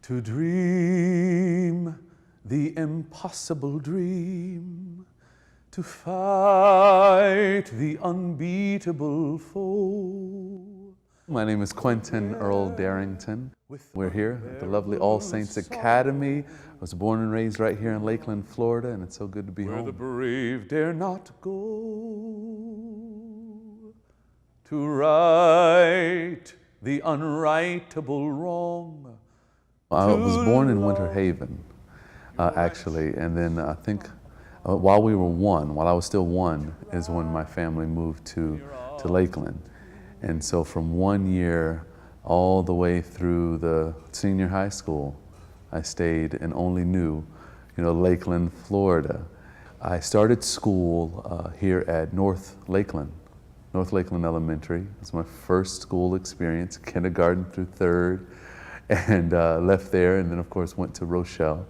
To dream the impossible dream, to fight the unbeatable foe. My name is Quentin Earl Darrington. We're here at the lovely All Saints Academy. I was born and raised right here in Lakeland, Florida, and it's so good to be home. Where the brave dare not go, to right the unrightable wrong. I was born in Winter Haven, actually, and then I think while I was still one, is when my family moved to Lakeland. And so from 1 year all the way through the senior high school, I stayed and only knew, Lakeland, Florida. I started school here at North Lakeland Elementary. It was my first school experience, kindergarten through third, and left there, and then of course went to Rochelle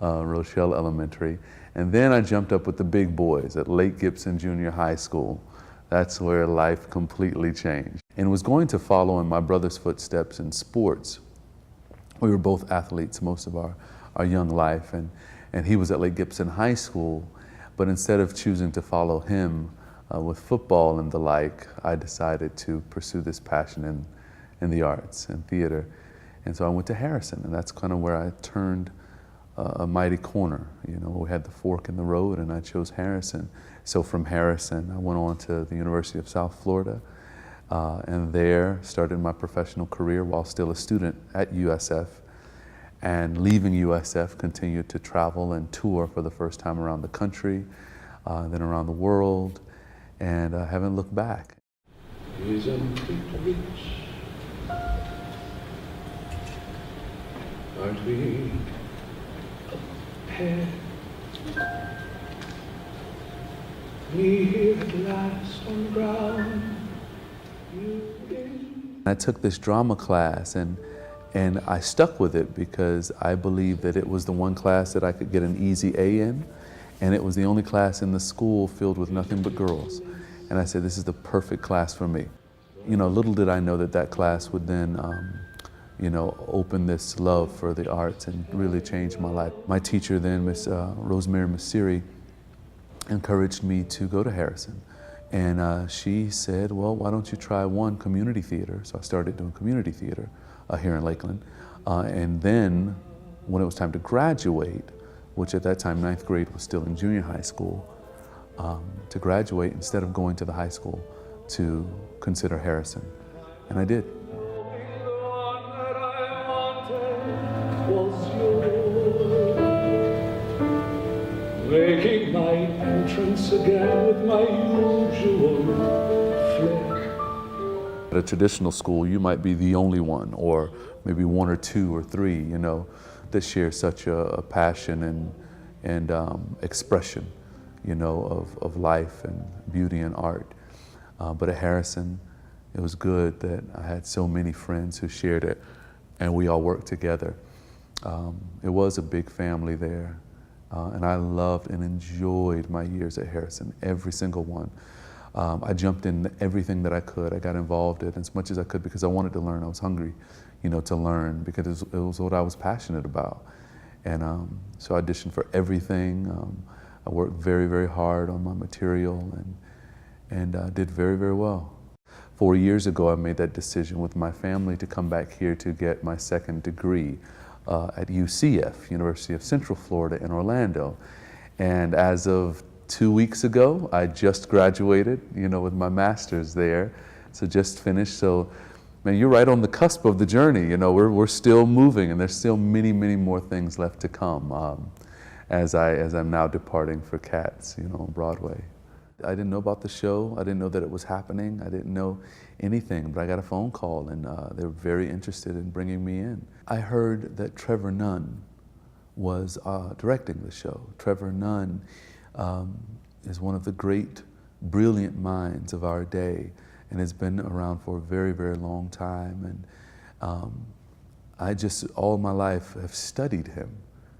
Elementary. And then I jumped up with the big boys at Lake Gibson Junior High School. That's where life completely changed. And was going to follow in my brother's footsteps in sports. We were both athletes most of our young life, and he was at Lake Gibson High School, but instead of choosing to follow him with football and the like, I decided to pursue this passion in the arts and theater. And so I went to Harrison, and that's kind of where I turned a mighty corner. We had the fork in the road, and I chose Harrison. So from Harrison, I went on to the University of South Florida, and there started my professional career while still a student at USF. And leaving USF, continued to travel and tour for the first time around the country, then around the world, and I haven't looked back. Aren't we a pair? Me here at last on the ground. I took this drama class and I stuck with it because I believed that it was the one class that I could get an easy A in, and it was the only class in the school filled with nothing but girls. And I said, this is the perfect class for me. Little did I know that class would then open this love for the arts and really change my life. My teacher then, Miss Rosemary Masiri, encouraged me to go to Harrison. And she said, well, why don't you try one community theater? So I started doing community theater here in Lakeland. And then when it was time to graduate, which at that time, 9th grade was still in junior high school, to graduate, instead of going to the high school, to consider Harrison. And I did. Making my entrance again with my usual flair. At a traditional school, you might be the only one, or maybe one or two or three, that share such a passion and expression, of life and beauty and art. But at Harrison, it was good that I had so many friends who shared it, and we all worked together. It was a big family there. And I loved and enjoyed my years at Harrison, every single one. I jumped in everything that I could. I got involved in as much as I could because I wanted to learn. I was hungry, to learn because it was what I was passionate about. And so I auditioned for everything. I worked very, very hard on my material and did very, very well. 4 years ago, I made that decision with my family to come back here to get my second degree at UCF, University of Central Florida in Orlando. And as of 2 weeks ago, I just graduated, with my master's there. So just finished. So, man, you're right on the cusp of the journey. We're still moving, and there's still many, many more things left to come as I'm now departing for Cats, on Broadway. I didn't know about the show. I didn't know that it was happening. I didn't know anything, but I got a phone call, and they were very interested in bringing me in. I heard that Trevor Nunn was directing the show. Trevor Nunn is one of the great, brilliant minds of our day and has been around for a very, very long time. And I just, all my life, have studied him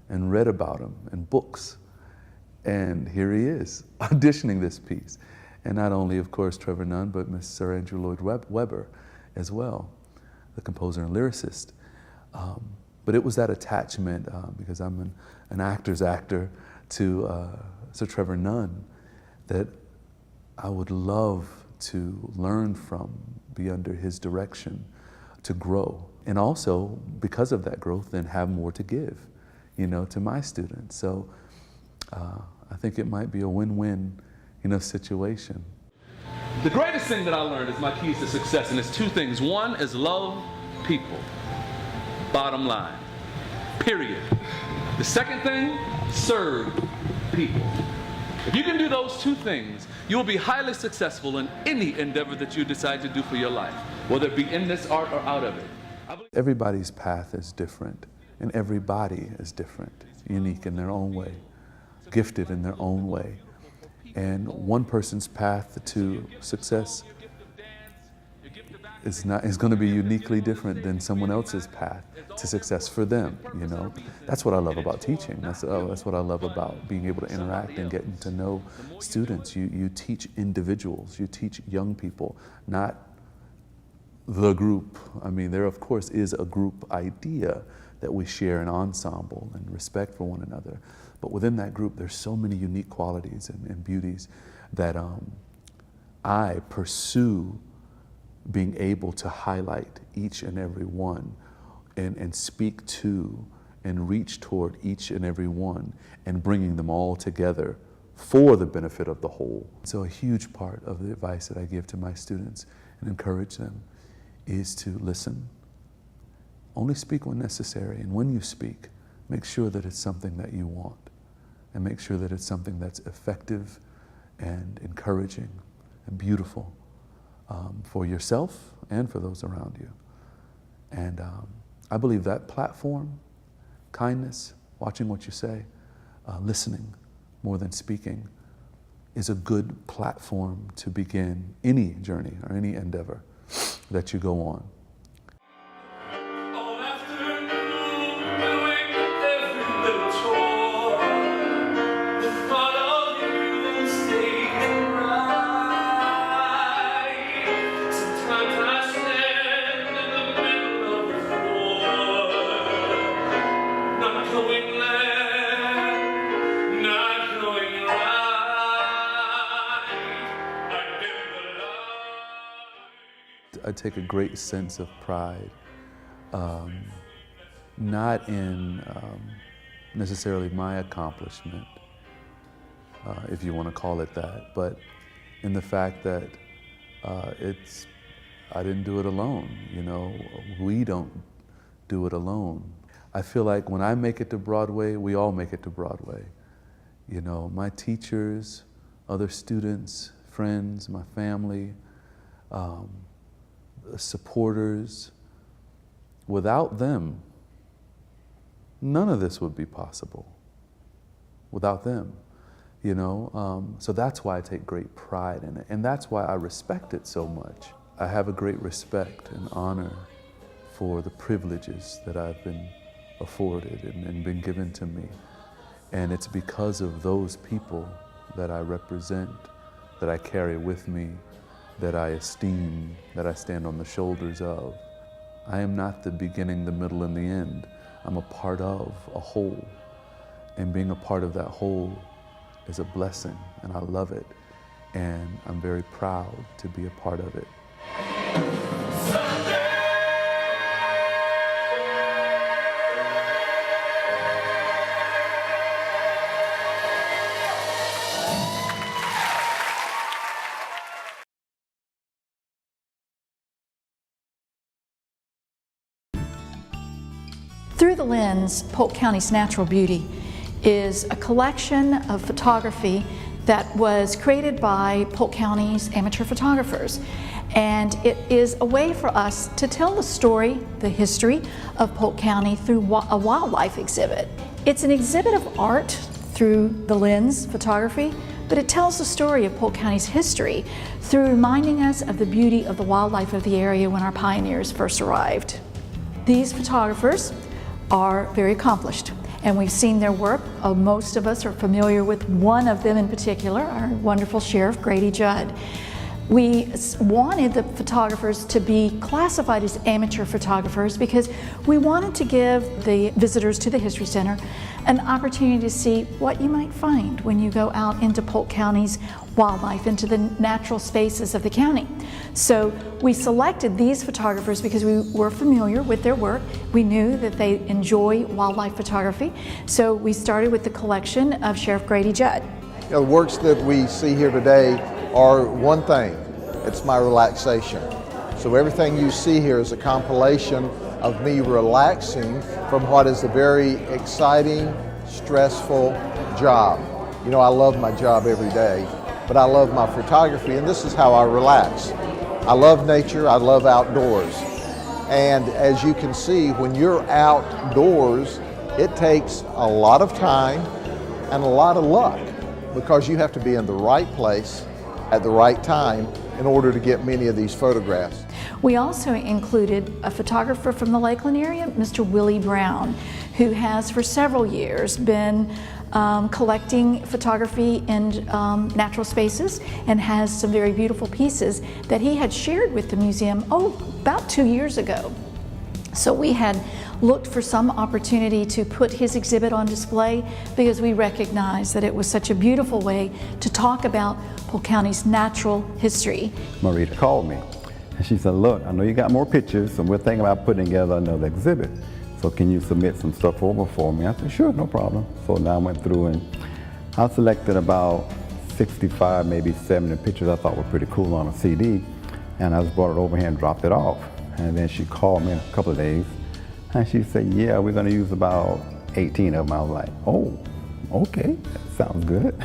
and read about him in books. And here he is, auditioning this piece. And not only, of course, Trevor Nunn, but Miss Sir Andrew Lloyd Webber as well, the composer and lyricist. But it was that attachment, because I'm an actor's actor, to Sir Trevor Nunn, that I would love to learn from, be under his direction, to grow. And also, because of that growth, then have more to give, you know, to my students. So I think it might be a win-win, you know, situation. The greatest thing that I learned is my keys to success, and it's two things. One is love people, bottom line, period. The second thing, serve people. If you can do those two things, you will be highly successful in any endeavor that you decide to do for your life, whether it be in this art or out of it. Everybody's path is different, and everybody is different, unique in their own way, gifted in their own way. And one person's path to success is going to be uniquely different than someone else's path to success for them, you know. That's what I love about teaching. That's what I love about being able to interact and getting to know students. You teach individuals, you teach young people, not the group. I mean, there of course is a group idea that we share an ensemble and respect for one another. But within that group, there's so many unique qualities and beauties that I pursue being able to highlight each and every one and speak to and reach toward each and every one and bringing them all together for the benefit of the whole. So a huge part of the advice that I give to my students and encourage them is to listen. Only speak when necessary, and when you speak, make sure that it's something that you want, and make sure that it's something that's effective and encouraging and beautiful for yourself and for those around you. And I believe that platform, kindness, watching what you say, listening more than speaking, is a good platform to begin any journey or any endeavor that you go on. I take a great sense of pride, not in necessarily my accomplishment, if you want to call it that, but in the fact that I didn't do it alone, you know, we don't do it alone. I feel like when I make it to Broadway, we all make it to Broadway. You know, my teachers, other students, friends, my family, supporters. Without them, none of this would be possible. Without them, you know. So that's why I take great pride in it, and that's why I respect it so much. I have a great respect and honor for the privileges that I've been afforded and been given to me. And it's because of those people that I represent, that I carry with me, that I esteem, that I stand on the shoulders of. I am not the beginning, the middle, and the end. I'm a part of a whole. And being a part of that whole is a blessing, and I love it. And I'm very proud to be a part of it. Through the Lens, Polk County's Natural Beauty is a collection of photography that was created by Polk County's amateur photographers. And it is a way for us to tell the story, the history of Polk County through a wildlife exhibit. It's an exhibit of art through the lens photography, but it tells the story of Polk County's history through reminding us of the beauty of the wildlife of the area when our pioneers first arrived. These photographers are very accomplished, and we've seen their work. Most of us are familiar with one of them in particular, our wonderful Sheriff Grady Judd. We wanted the photographers to be classified as amateur photographers because we wanted to give the visitors to the History Center an opportunity to see what you might find when you go out into Polk County's wildlife, into the natural spaces of the county. So we selected these photographers because we were familiar with their work. We knew that they enjoy wildlife photography. So we started with the collection of Sheriff Grady Judd. You know, the works that we see here today are one thing. It's my relaxation. So everything you see here is a compilation of me relaxing from what is a very exciting, stressful job. You know, I love my job every day, but I love my photography, and this is how I relax. I love nature, I love outdoors. And as you can see, when you're outdoors, it takes a lot of time and a lot of luck, because you have to be in the right place at the right time in order to get many of these photographs. We also included a photographer from the Lakeland area, Mr. Willie Brown, who has for several years been collecting photography in natural spaces and has some very beautiful pieces that he had shared with the museum, about 2 years ago. So we had looked for some opportunity to put his exhibit on display because we recognized that it was such a beautiful way to talk about Polk County's natural history. Marita called me and she said, look, I know you got more pictures and we're thinking about putting together another exhibit. So can you submit some stuff over for me? I said, sure, no problem. So now I went through and I selected about 65, maybe 70 pictures I thought were pretty cool on a CD. And I just brought it over here and dropped it off. And then she called me in a couple of days and she said, yeah, we're going to use about 18 of them. I was like, oh, okay, that sounds good.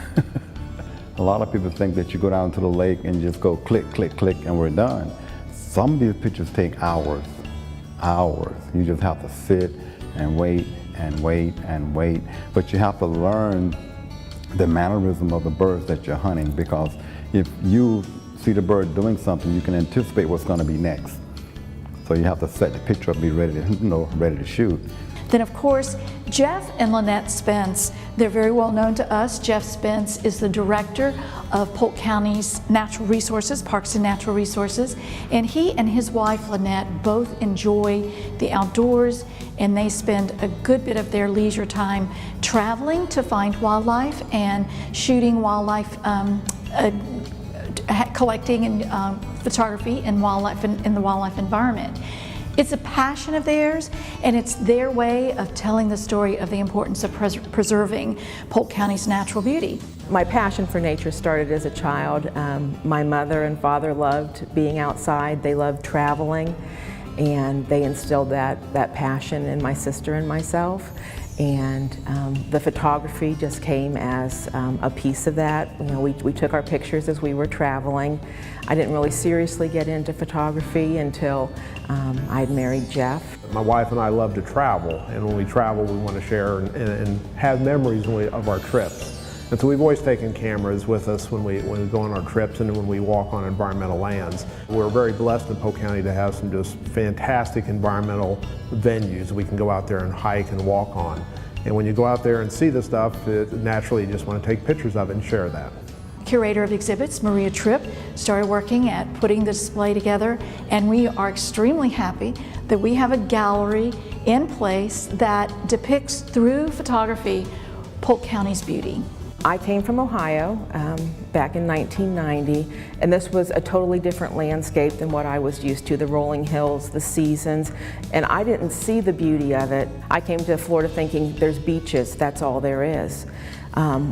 A lot of people think that you go down to the lake and just go click, click, click, and we're done. Some of these pictures take hours, hours. You just have to sit and wait and wait and wait. But you have to learn the mannerism of the birds that you're hunting, because if you see the bird doing something, you can anticipate what's going to be next. So you have to set the picture up, be ready to, ready to shoot. Then of course, Jeff and Lynette Spence, they're very well known to us. Jeff Spence is the director of Polk County's Natural Resources, Parks and Natural Resources, and he and his wife Lynette both enjoy the outdoors, and they spend a good bit of their leisure time traveling to find wildlife and shooting wildlife, collecting and photography and wildlife in the wildlife environment. It's a passion of theirs, and it's their way of telling the story of the importance of preserving Polk County's natural beauty. My passion for nature started as a child. My mother and father loved being outside. They loved traveling, and they instilled that passion in my sister and myself. And the photography just came as a piece of that. You know, we took our pictures as we were traveling. I didn't really seriously get into photography until I'd married Jeff. My wife and I love to travel, and when we travel we want to share and have memories of our trips. And so we've always taken cameras with us when we go on our trips and when we walk on environmental lands. We're very blessed in Polk County to have some just fantastic environmental venues we can go out there and hike and walk on. And when you go out there and see the stuff, naturally you just want to take pictures of it and share that. Curator of exhibits, Maria Tripp, started working at putting the display together, and we are extremely happy that we have a gallery in place that depicts through photography Polk County's beauty. I came from Ohio back in 1990, and this was a totally different landscape than what I was used to, the rolling hills, the seasons, and I didn't see the beauty of it. I came to Florida thinking there's beaches, that's all there is.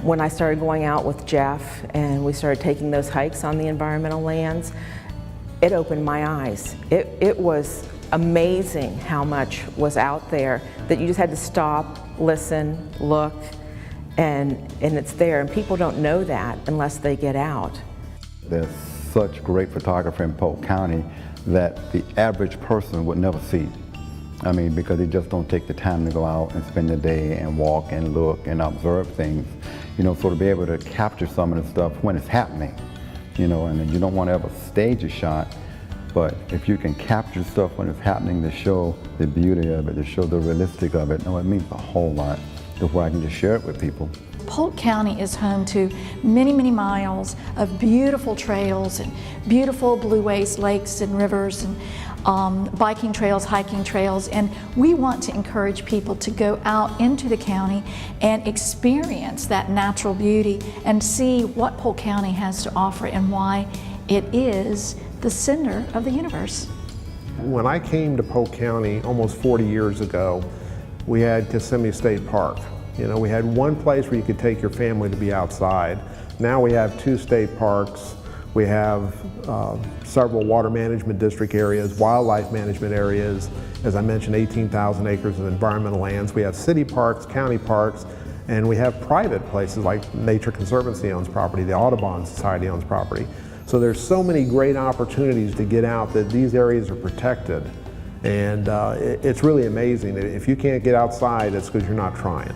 When I started going out with Jeff and we started taking those hikes on the environmental lands, it opened my eyes. It was amazing how much was out there that you just had to stop, listen, look, and it's there, and people don't know that unless they get out. There's such great photography in Polk County that the average person would never see. I mean, because they just don't take the time to go out and spend the day and walk and look and observe things. You know, so to be able to capture some of the stuff when it's happening, you know, and you don't want to ever stage a shot, but if you can capture stuff when it's happening to show the beauty of it, to show the realistic of it, no, it means a whole lot to where I can just share it with people. Polk County is home to many, many miles of beautiful trails and beautiful blueways, lakes and rivers, and biking trails, hiking trails, and we want to encourage people to go out into the county and experience that natural beauty and see what Polk County has to offer and why it is the center of the universe. When I came to Polk County almost 40 years ago, we had Kissimmee State Park. You know, we had one place where you could take your family to be outside. Now we have 2 state parks. We have several water management district areas, wildlife management areas. As I mentioned, 18,000 acres of environmental lands. We have city parks, county parks, and we have private places like Nature Conservancy owns property, the Audubon Society owns property. So there's so many great opportunities to get out that these areas are protected. And it's really amazing. If you can't get outside, it's because you're not trying.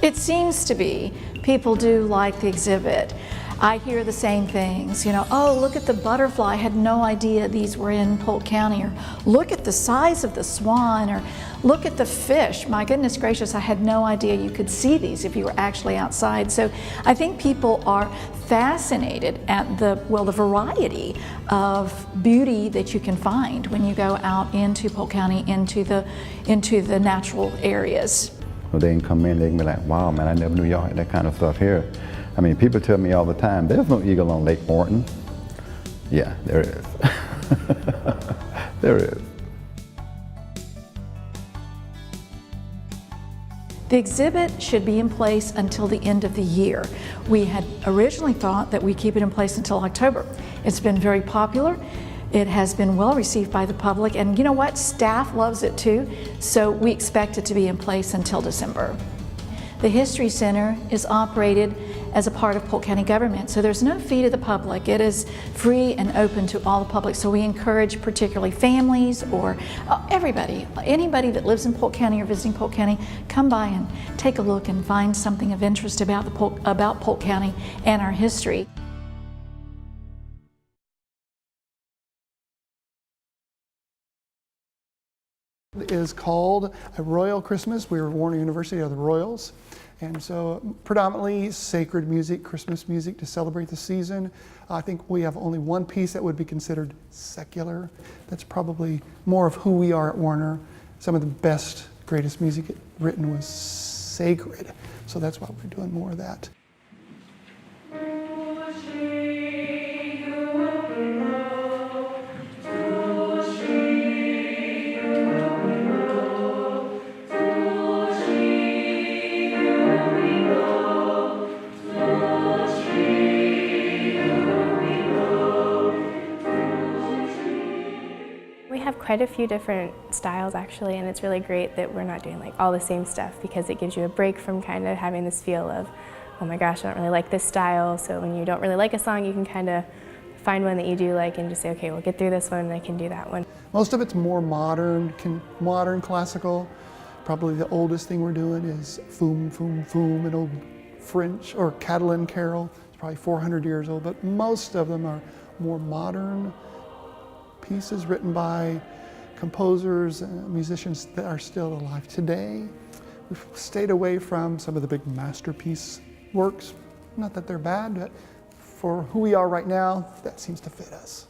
It seems to be people do like the exhibit. I hear the same things, you know, oh, look at the butterfly, I had no idea these were in Polk County, or look at the size of the swan, or look at the fish, my goodness gracious, I had no idea you could see these if you were actually outside. So I think people are fascinated at the variety of beauty that you can find when you go out into Polk County, into the natural areas. Well, they can come in, they can be like, wow, man, I never knew y'all had that kind of stuff here. I mean, people tell me all the time, there's no eagle on Lake Morton. Yeah, there is. There is. The exhibit should be in place until the end of the year. We had originally thought that we'd keep it in place until October. It's been very popular. It has been well received by the public, and you know what? Staff loves it too, so we expect it to be in place until December. The History Center is operated as a part of Polk County government, so there's no fee to the public. It is free and open to all the public, so we encourage particularly families or everybody, anybody that lives in Polk County or visiting Polk County, come by and take a look and find something of interest about Polk County and our history. Is called A Royal Christmas. We were Warner University of the Royals, and so predominantly sacred music, Christmas music to celebrate the season. I think we have only one piece that would be considered secular. That's probably more of who we are at Warner. Some of the best, greatest music written was sacred, so that's why we're doing more of that. We have quite a few different styles actually, and it's really great that we're not doing like all the same stuff, because it gives you a break from kind of having this feel of, oh my gosh, I don't really like this style. So when you don't really like a song, you can kind of find one that you do like and just say, okay, we'll get through this one and I can do that one. Most of it's more modern classical. Probably the oldest thing we're doing is Foom, Foom, Foom, an old French or Catalan carol. It's probably 400 years old, but most of them are more modern pieces written by composers and musicians that are still alive today. We've stayed away from some of the big masterpiece works. Not that they're bad, but for who we are right now, that seems to fit us.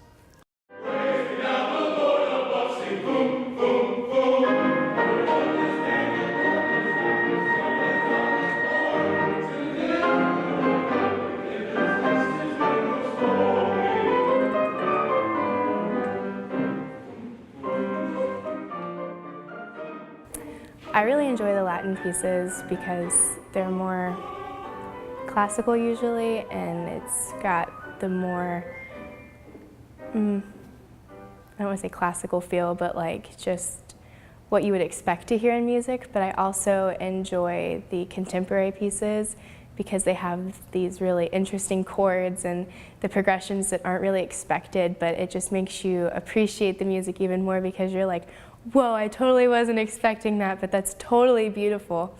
I really enjoy the Latin pieces because they're more classical usually, and it's got the more, I don't want to say classical feel, but like just what you would expect to hear in music. But I also enjoy the contemporary pieces because they have these really interesting chords and the progressions that aren't really expected, but it just makes you appreciate the music even more because you're like, whoa, I totally wasn't expecting that, but that's totally beautiful.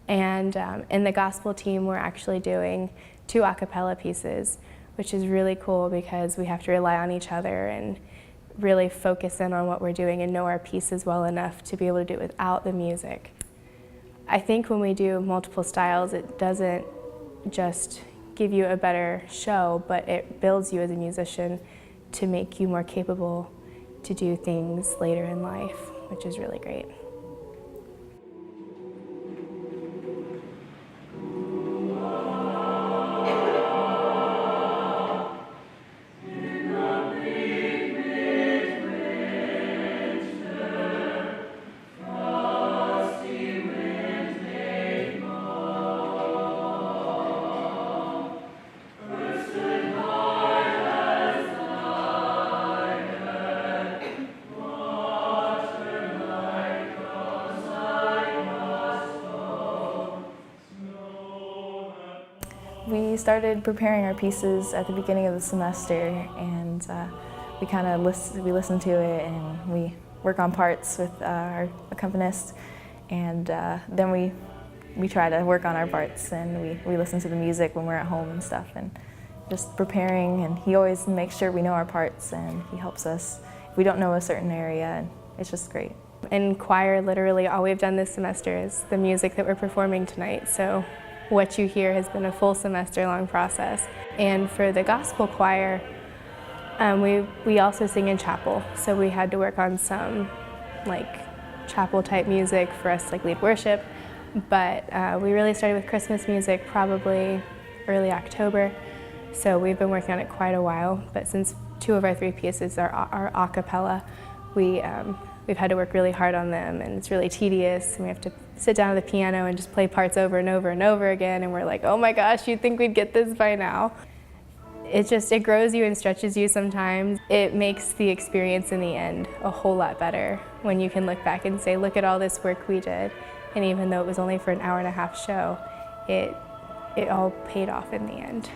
And in the gospel team, we're actually doing 2 a cappella pieces, which is really cool because we have to rely on each other and really focus in on what we're doing and know our pieces well enough to be able to do it without the music. I think when we do multiple styles, it doesn't just give you a better show, but it builds you as a musician to make you more capable to do things later in life, which is really great. We started preparing our pieces at the beginning of the semester, and we kind of listen to it, and we work on parts with our accompanist, and then we try to work on our parts, and we listen to the music when we're at home and stuff, and just preparing. And he always makes sure we know our parts, and he helps us if we don't know a certain area, and it's just great. In choir, literally all we've done this semester is the music that we're performing tonight. So what you hear has been a full semester-long process. And for the gospel choir, we also sing in chapel. So we had to work on some chapel-type music for us to lead worship. But we really started with Christmas music probably early October. So we've been working on it quite a while. But since 2 of our 3 pieces are a cappella, we've had to work really hard on them, and it's really tedious. And we have to sit down at the piano and just play parts over and over and over again, and we're like, oh my gosh, you'd think we'd get this by now. It grows you and stretches you sometimes. It makes the experience in the end a whole lot better when you can look back and say, look at all this work we did. And even though it was only for an hour-and-a-half show, it all paid off in the end.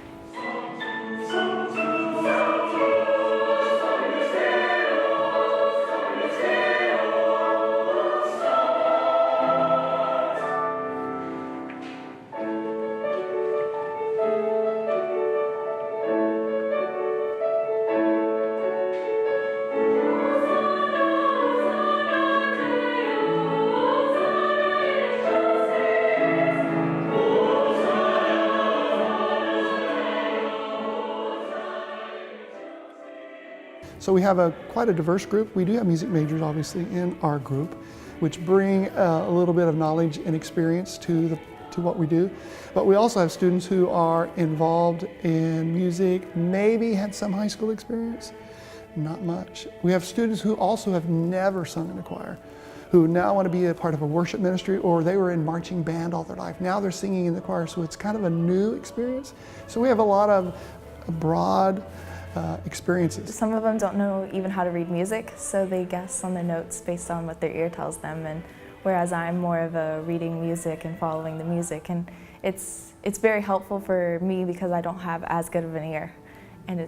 So we have quite a diverse group. We do have music majors, obviously, in our group, which bring a little bit of knowledge and experience to what we do. But we also have students who are involved in music, maybe had some high school experience, not much. We have students who also have never sung in a choir, who now want to be a part of a worship ministry, or they were in marching band all their life. Now they're singing in the choir, so it's kind of a new experience. So we have a lot of broad experiences. Some of them don't know even how to read music, so they guess on the notes based on what their ear tells them, and whereas I'm more of a reading music and following the music, and it's very helpful for me because I don't have as good of an ear, and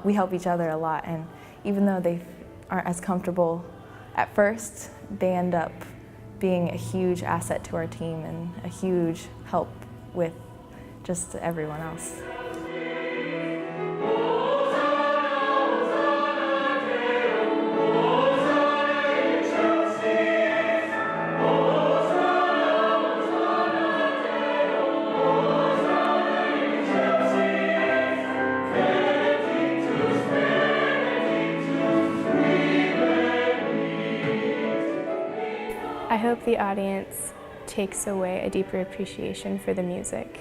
we help each other a lot, and even though they aren't as comfortable at first, they end up being a huge asset to our team and a huge help with just everyone else. I hope the audience takes away a deeper appreciation for the music,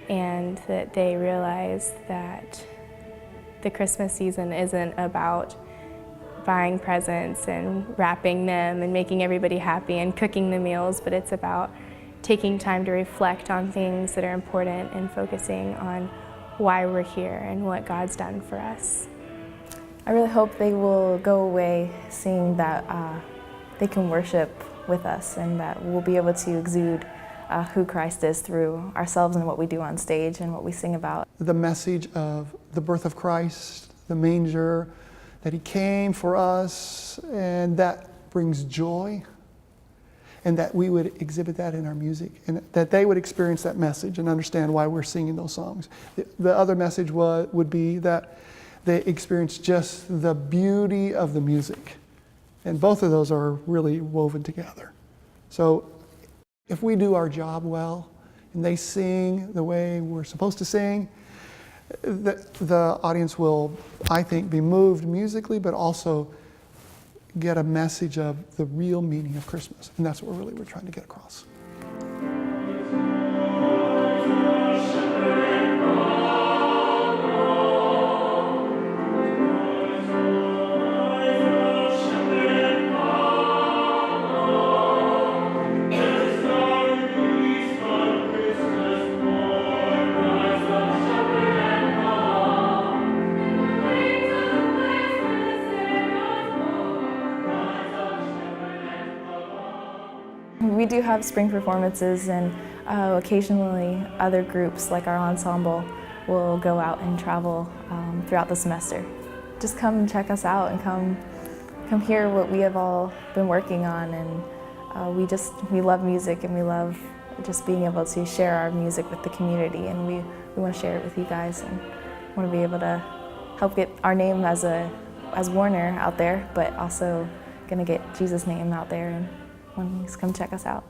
and that they realize that the Christmas season isn't about buying presents and wrapping them and making everybody happy and cooking the meals, but it's about taking time to reflect on things that are important and focusing on why we're here and what God's done for us. I really hope they will go away seeing that they can worship with us, and that we'll be able to exude who Christ is through ourselves and what we do on stage and what we sing about. The message of the birth of Christ, the manger, that He came for us, and that brings joy, and that we would exhibit that in our music, and that they would experience that message and understand why we're singing those songs. The other message would be that they experience just the beauty of the music. And both of those are really woven together. So If we do our job well and they sing the way we're supposed to sing, the audience will, I think, be moved musically, but also get a message of the real meaning of Christmas. And that's what we're trying to get across. We do have spring performances, and occasionally other groups like our ensemble will go out and travel throughout the semester. Just come and check us out and come hear what we have all been working on, and we love music, and we love just being able to share our music with the community, and we want to share it with you guys and want to be able to help get our name as Warner out there, but also going to get Jesus' name out there, and want you to come check us out.